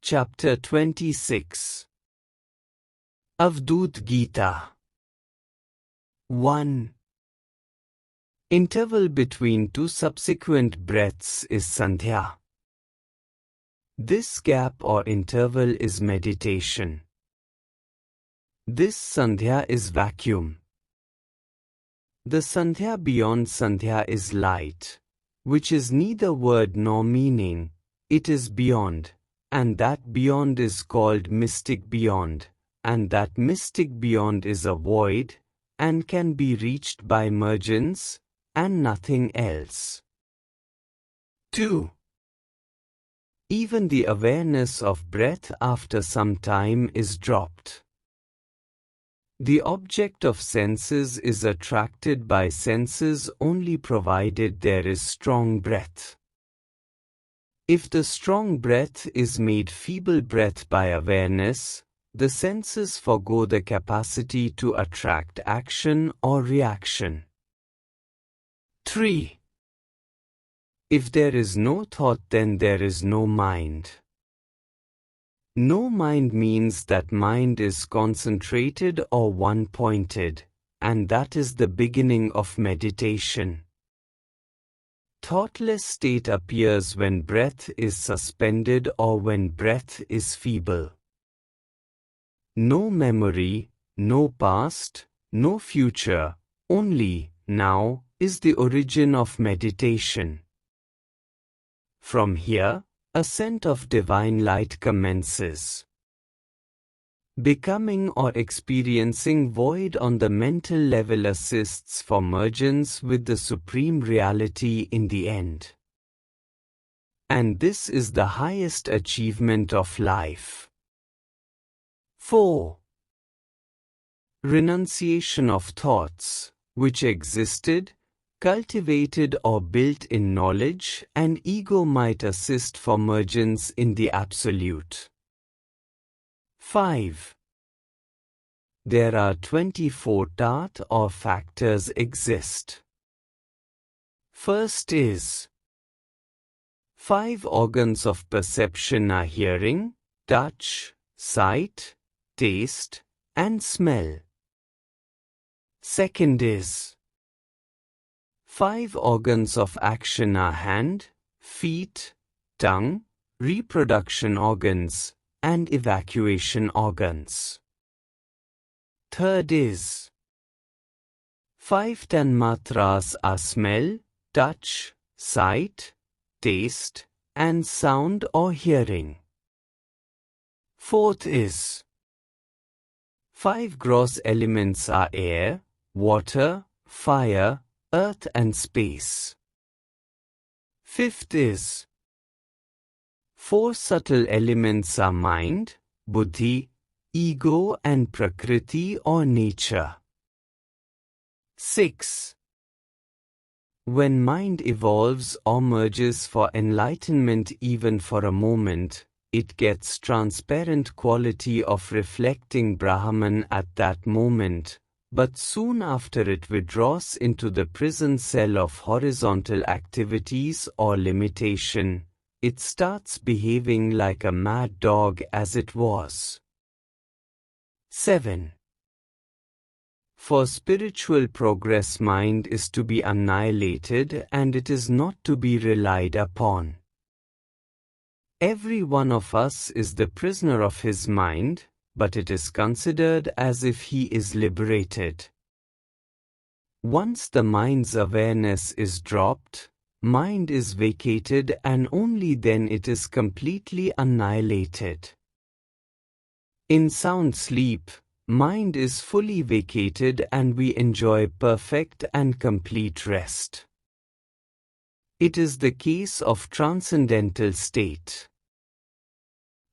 Chapter 26 Avadhoot Geeta 1. Interval between two subsequent breaths is Sandhya. This gap or interval is meditation. This Sandhya is vacuum. The Sandhya beyond Sandhya is light, which is neither word nor meaning, it is beyond, and that beyond is called mystic beyond, and that mystic beyond is a void, and can be reached by emergence, and nothing else. 2. Even the awareness of breath after some time is dropped. The object of senses is attracted by senses only provided there is strong breath. If the strong breath is made feeble breath by awareness, the senses forgo the capacity to attract action or reaction. 3. If there is no thought, then there is no mind. No mind means that mind is concentrated or one-pointed, and that is the beginning of meditation. Thoughtless state appears when breath is suspended or when breath is feeble. No memory, no past, no future, only now is the origin of meditation. From here, ascent of divine light commences. Becoming or experiencing void on the mental level assists for mergence with the supreme reality in the end. And this is the highest achievement of life. 4. Renunciation of thoughts, which existed, cultivated or built in knowledge and ego might assist for mergence in the Absolute. 5. There are 24 tat or factors exist. First is 5 organs of perception are hearing, touch, sight, taste, and smell. Second is 5 organs of action are hand, feet, tongue, reproduction organs, and evacuation organs. Third is 5 tanmatras are smell, touch, sight, taste, and sound or hearing. Fourth is 5 gross elements are air, water, fire, earth and space. Fifth is 4 subtle elements are mind, buddhi, ego and prakriti or nature. 6. When mind evolves or merges for enlightenment even for a moment, it gets transparent quality of reflecting Brahman at that moment, but soon after it withdraws into the prison cell of horizontal activities or limitation, it starts behaving like a mad dog as it was. 7. For spiritual progress, mind is to be annihilated and it is not to be relied upon. Every one of us is the prisoner of his mind, but it is considered as if he is liberated. Once the mind's awareness is dropped, mind is vacated and only then it is completely annihilated. In sound sleep, mind is fully vacated and we enjoy perfect and complete rest. It is the case of transcendental state.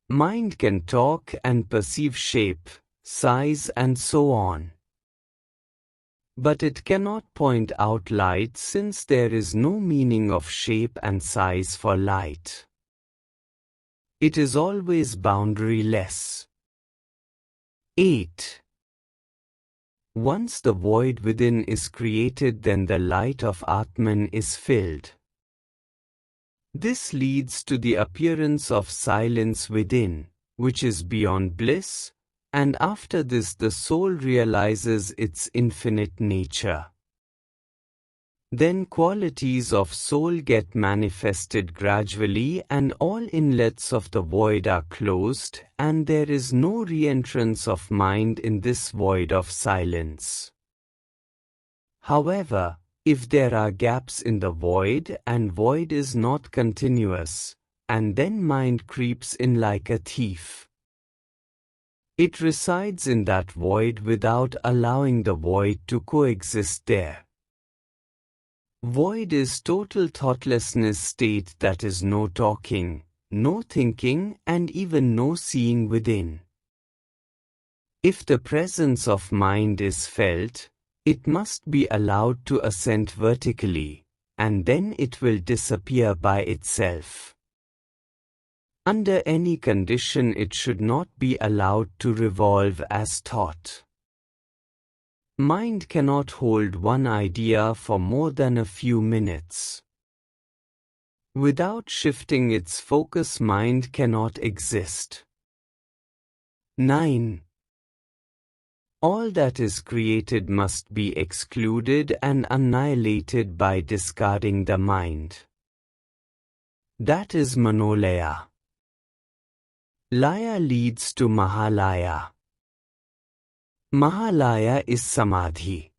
Mind can talk and perceive shape, size and so on. But it cannot point out light since there is no meaning of shape and size for light. It is always boundaryless. 8. Once the void within is created, then the light of Atman is filled. This leads to the appearance of silence within, which is beyond bliss, and after this the soul realizes its infinite nature. Then qualities of soul get manifested gradually and all inlets of the void are closed and there is no re-entrance of mind in this void of silence. However, if there are gaps in the void and void is not continuous, and then mind creeps in like a thief. It resides in that void without allowing the void to coexist there. Void is total thoughtlessness state that is no talking, no thinking and even no seeing within. If the presence of mind is felt, it must be allowed to ascend vertically, and then it will disappear by itself. Under any condition it should not be allowed to revolve as thought. Mind cannot hold one idea for more than a few minutes. Without shifting its focus, mind cannot exist. 9. All that is created must be excluded and annihilated by discarding the mind. That is Manolaya. Laya leads to Mahalaya. Mahalaya is Samadhi.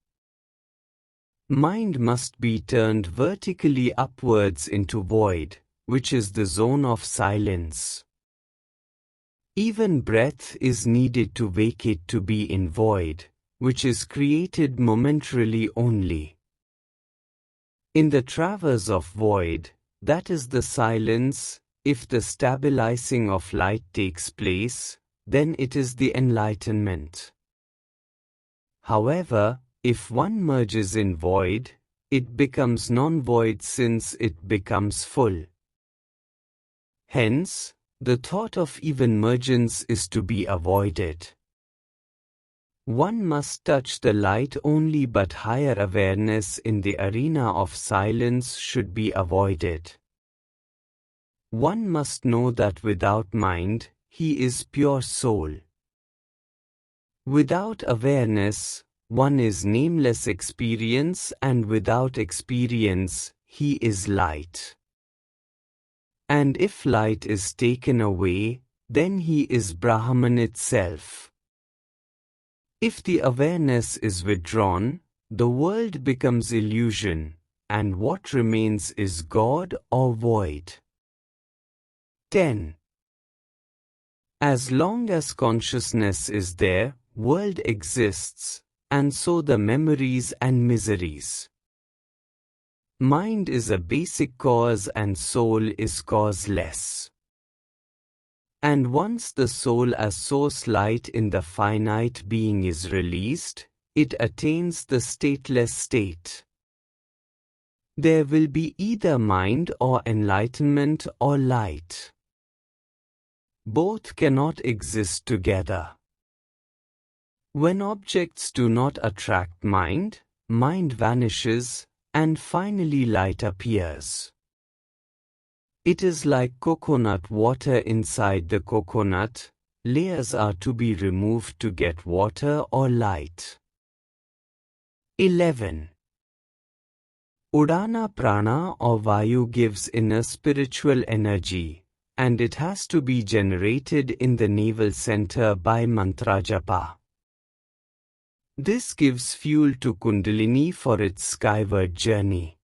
Mind must be turned vertically upwards into void, which is the zone of silence. Even breath is needed to vacate to be in void, which is created momentarily only. In the traverse of void, that is the silence, if the stabilizing of light takes place, then it is the enlightenment. However, if one merges in void, it becomes non-void since it becomes full. Hence, the thought of even mergence is to be avoided. One must touch the light only, but higher awareness in the arena of silence should be avoided. One must know that without mind, he is pure soul. Without awareness, one is nameless experience, and without experience, he is light. And if light is taken away, then he is Brahman itself. If the awareness is withdrawn, the world becomes illusion, and what remains is God or void. 10. As long as consciousness is there, world exists, and so the memories and miseries. Mind is a basic cause and soul is causeless. And once the soul as source light in the finite being is released, it attains the stateless state. There will be either mind or enlightenment or light. Both cannot exist together. When objects do not attract mind, mind vanishes, and finally light appears. It is like coconut water inside the coconut, layers are to be removed to get water or light. 11. Udaana Prana or Vayu gives inner spiritual energy, and it has to be generated in the navel center by mantra japa. This gives fuel to kundalini for its skyward journey.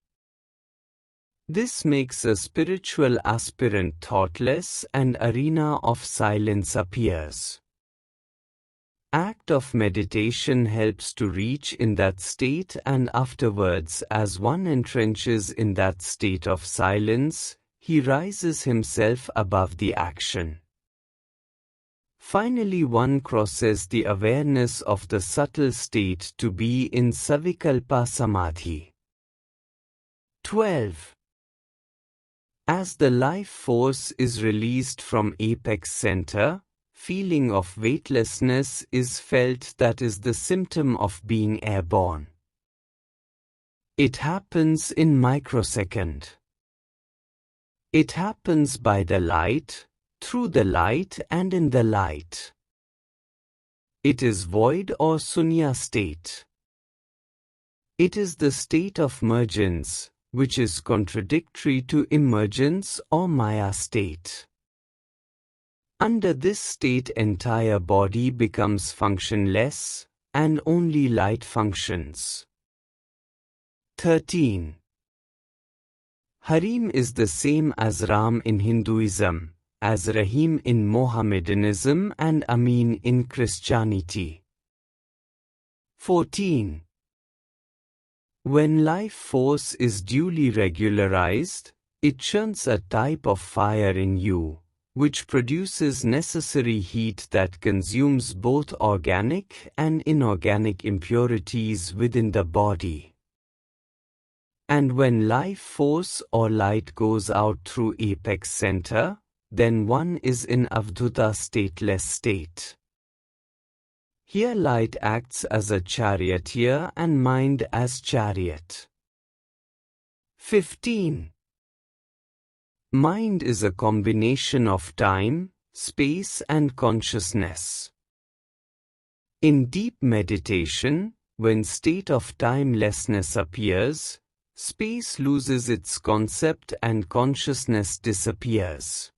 This makes a spiritual aspirant thoughtless and arena of silence appears. Act of meditation helps to reach in that state, and afterwards as one entrenches in that state of silence, he rises himself above the action. Finally one crosses the awareness of the subtle state to be in Savikalpa Samadhi. 12. As the life force is released from apex center, feeling of weightlessness is felt, that is the symptom of being airborne. It happens in microsecond. It happens by the light, through the light and in the light. It is void or sunya state. It is the state of mergence, which is contradictory to emergence or maya state. Under this state entire body becomes functionless, and only light functions. 13. Harim is the same as Ram in Hinduism, as Rahim in Mohammedanism and Amin in Christianity. 14. When life force is duly regularized, it churns a type of fire in you, which produces necessary heat that consumes both organic and inorganic impurities within the body. And when life force or light goes out through apex center, then one is in Avadhuta stateless state. Here light acts as a charioteer and mind as chariot. 15. Mind is a combination of time, space and consciousness. In deep meditation, when state of timelessness appears, space loses its concept and consciousness disappears.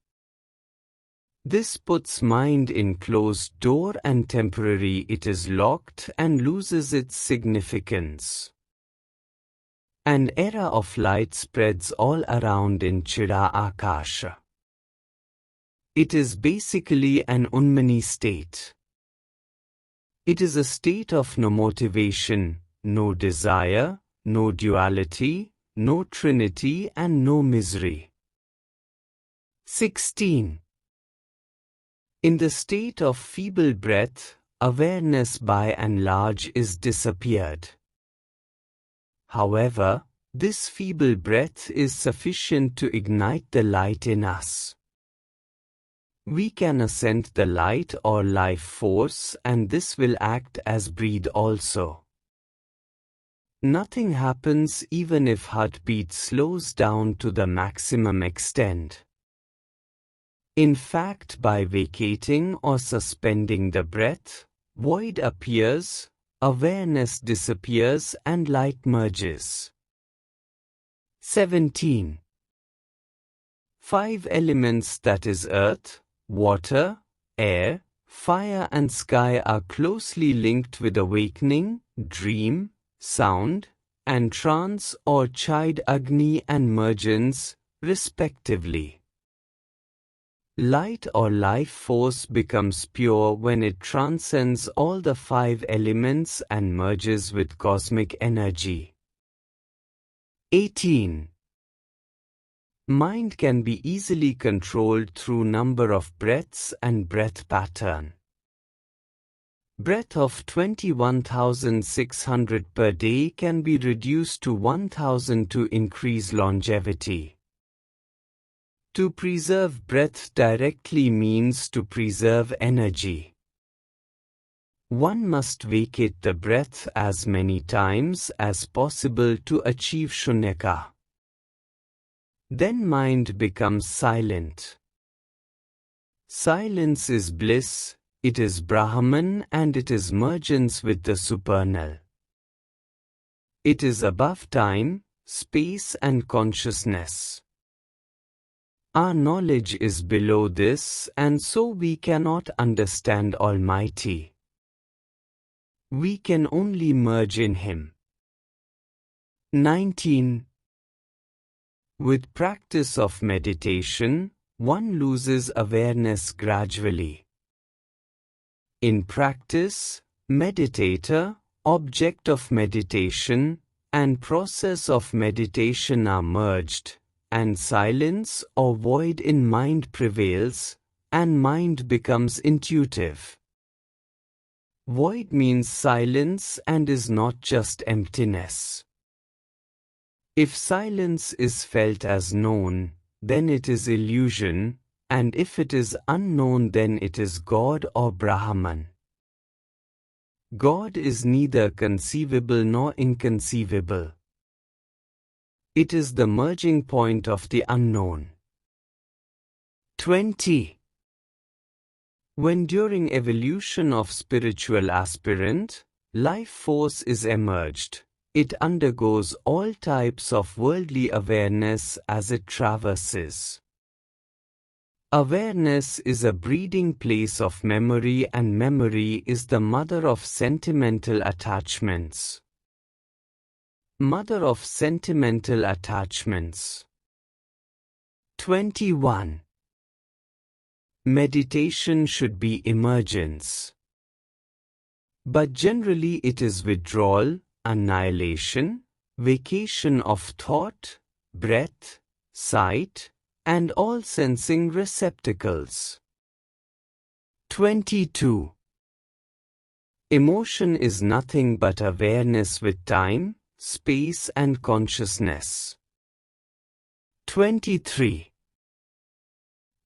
This puts mind in closed door and temporary it is locked and loses its significance. An era of light spreads all around in Chira Akasha. It is basically an Unmani state. It is a state of no motivation, no desire, no duality, no trinity and no misery. 16. In the state of feeble breath, awareness by and large is disappeared. However, this feeble breath is sufficient to ignite the light in us. We can ascend the light or life force and this will act as breathe also. Nothing happens even if heartbeat slows down to the maximum extent. In fact, by vacating or suspending the breath, void appears, awareness disappears and light merges. 17. 5 elements, that is earth, water, air, fire and sky, are closely linked with awakening, dream, sound, and trance or chide Agni and mergence, respectively. Light or life force becomes pure when it transcends all the 5 elements and merges with cosmic energy. 18. Mind can be easily controlled through number of breaths and breath pattern. Breath of 21,600 per day can be reduced to 1,000 to increase longevity. To preserve breath directly means to preserve energy. One must vacate the breath as many times as possible to achieve shunyaka. Then mind becomes silent. Silence is bliss, it is Brahman and it is mergence with the supernal. It is above time, space and consciousness. Our knowledge is below this and so we cannot understand Almighty. We can only merge in Him. 19. With practice of meditation, one loses awareness gradually. In practice, meditator, object of meditation, and process of meditation are merged, and silence or void in mind prevails, and mind becomes intuitive. Void means silence and is not just emptiness. If silence is felt as known, then it is illusion, and if it is unknown then it is God or Brahman. God is neither conceivable nor inconceivable. It is the merging point of the unknown. 20. When during evolution of spiritual aspirant, life force is emerged, it undergoes all types of worldly awareness as it traverses. Awareness is a breeding place of memory, and memory is the mother of sentimental attachments. Mother of sentimental attachments. 21. Meditation should be emergence. But generally it is withdrawal, annihilation, vacation of thought, breath, sight, and all sensing receptacles. 22. Emotion is nothing but awareness with time, space and consciousness. 23.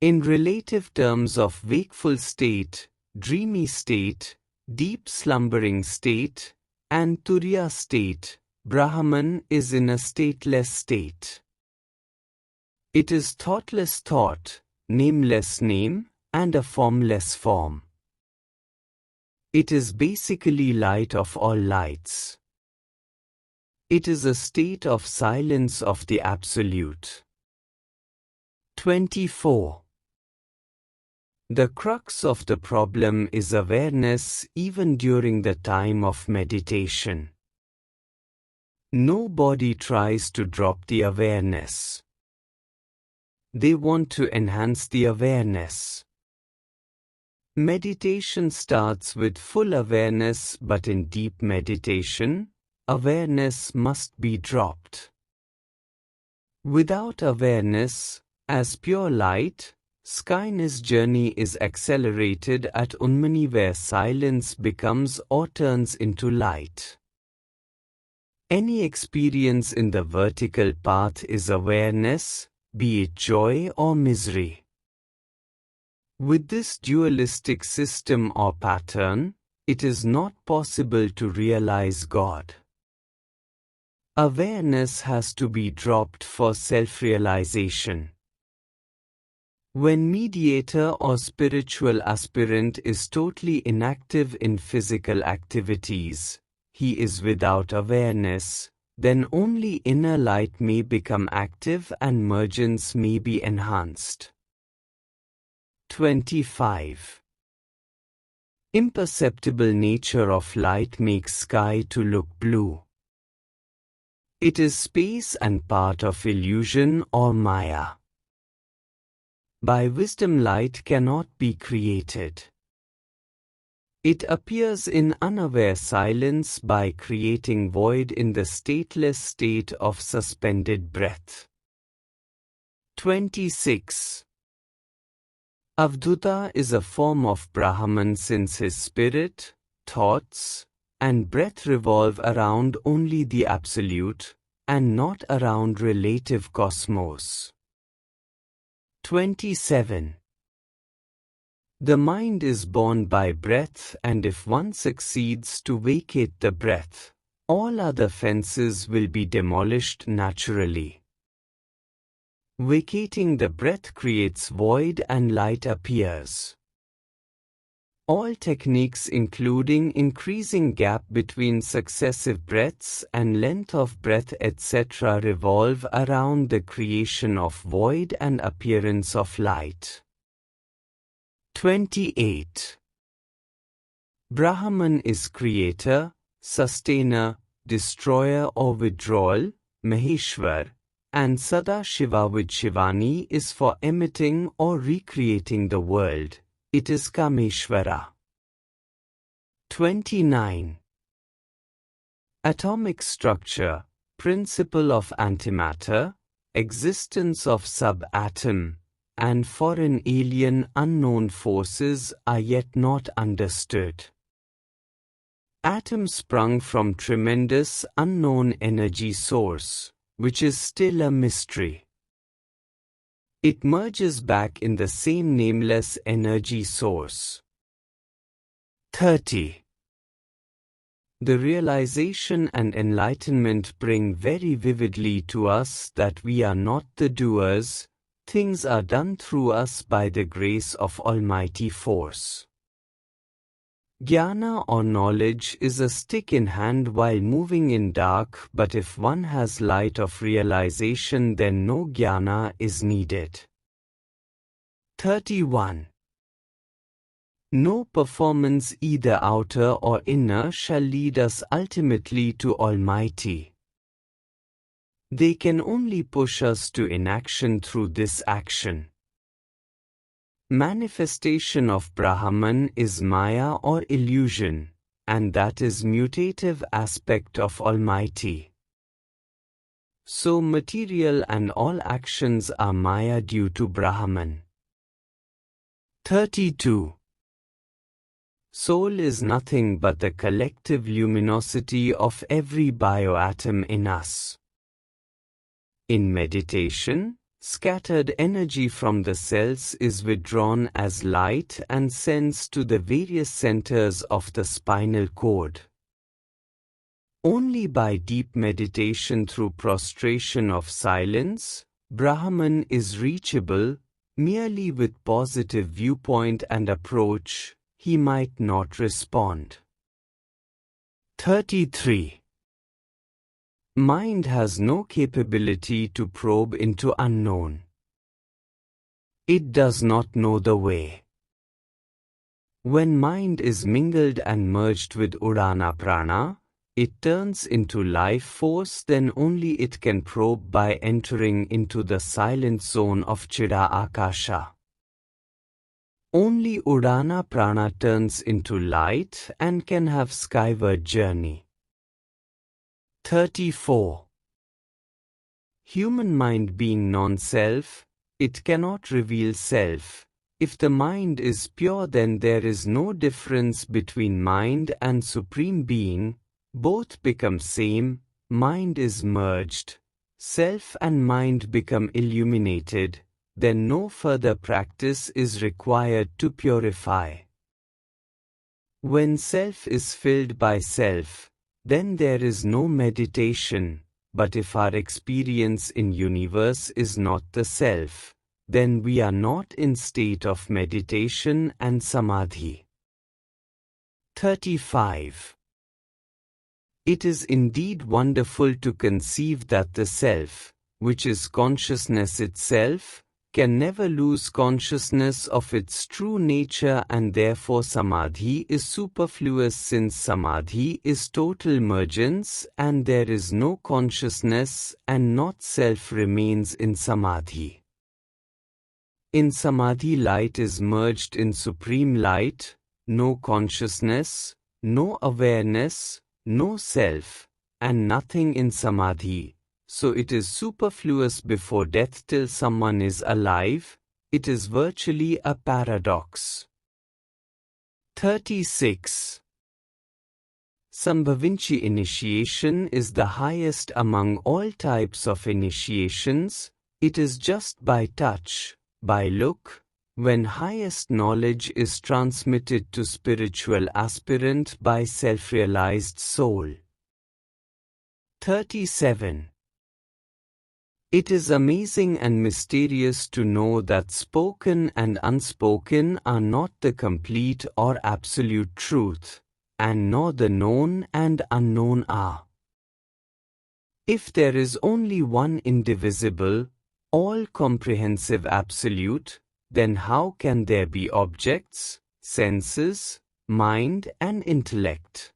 In relative terms of wakeful state, dreamy state, deep slumbering state, and turiya state, Brahman is in a stateless state. It is thoughtless thought, nameless name, and a formless form. It is basically light of all lights. It is a state of silence of the Absolute. 24. The crux of the problem is awareness even during the time of meditation. Nobody tries to drop the awareness. They want to enhance the awareness. Meditation starts with full awareness, but in deep meditation, awareness must be dropped. Without awareness, as pure light, skyness journey is accelerated at Unmani, where silence becomes or turns into light. Any experience in the vertical path is awareness, be it joy or misery. With this dualistic system or pattern, it is not possible to realize God. Awareness has to be dropped for self-realization. When mediator or spiritual aspirant is totally inactive in physical activities, he is without awareness, then only inner light may become active and emergence may be enhanced. 25. Imperceptible nature of light makes sky to look blue. It is space and part of illusion or Maya. By wisdom light cannot be created. It appears in unaware silence by creating void in the stateless state of suspended breath. 26. Avadhuta is a form of Brahman since his spirit, thoughts, and breath revolve around only the Absolute, and not around relative cosmos. 27. The mind is born by breath, and if one succeeds to vacate the breath, all other fences will be demolished naturally. Vacating the breath creates void and light appears. All techniques including increasing gap between successive breaths and length of breath etc. revolve around the creation of void and appearance of light. 28. Brahman is creator, sustainer, destroyer or withdrawal, Maheshwar, and Sada Shiva with Shivani is for emitting or recreating the world. It is Kameshwara. 29. Atomic structure, principle of antimatter, existence of subatom, and foreign alien unknown forces are yet not understood. Atom sprung from tremendous unknown energy source, which is still a mystery. It merges back in the same nameless energy source. 30. The realization and enlightenment bring very vividly to us that we are not the doers, Things are done through us by the grace of Almighty Force. Jnana or knowledge is a stick in hand while moving in dark, but if one has light of realization, then no jnana is needed. 31. No performance, either outer or inner, shall lead us ultimately to Almighty. They can only push us to inaction through this action. Manifestation of Brahman is Maya or illusion, and that is mutative aspect of Almighty. So material and all actions are Maya due to Brahman. 32. Soul is nothing but the collective luminosity of every bioatom in us. In meditation, scattered energy from the cells is withdrawn as light and sends to the various centers of the spinal cord. Only by deep meditation through prostration of silence, Brahman is reachable. Merely with positive viewpoint and approach, he might not respond. 33. Mind has no capability to probe into unknown. It does not know the way. When mind is mingled and merged with Udaana Prana, it turns into life force, then only it can probe by entering into the silent zone of Chida Akasha. Only Udaana Prana turns into light and can have skyward journey. 34. Human mind being non-self, it cannot reveal self. If the mind is pure, then there is no difference between mind and Supreme Being. Both become same, mind is merged, self and mind become illuminated, then no further practice is required to purify. When self is filled by self, then there is no meditation, but if our experience in universe is not the self, then we are not in state of meditation and samadhi. 35. It is indeed wonderful to conceive that the self, which is consciousness itself, can never lose consciousness of its true nature, and therefore samadhi is superfluous, since samadhi is total mergence and there is no consciousness and not self remains in samadhi. In samadhi, light is merged in supreme light, no consciousness, no awareness, no self, and nothing in samadhi, so it is superfluous before death till someone is alive. It is virtually a paradox. 36. Sambhavinchi initiation is the highest among all types of initiations. It is just by touch, by look, when highest knowledge is transmitted to spiritual aspirant by self-realized soul. 37. It is amazing and mysterious to know that spoken and unspoken are not the complete or absolute truth, and nor the known and unknown are. If there is only one indivisible, all-comprehensive absolute, then how can there be objects, senses, mind and intellect?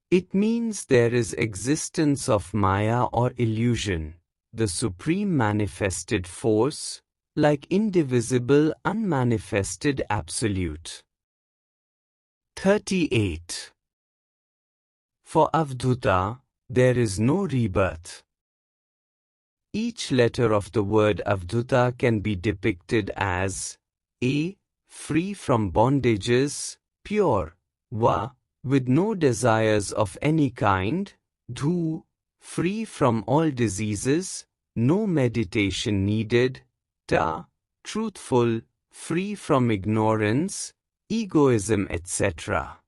It means there is existence of Maya or illusion, the supreme manifested force, like indivisible unmanifested absolute. 38. For Avadhuta, there is no rebirth. Each letter of the word Avadhuta can be depicted as A. Free from bondages, pure, Va. With no desires of any kind, Dhu. Free from all diseases, no meditation needed, Ta. Truthful, free from ignorance, egoism, etc.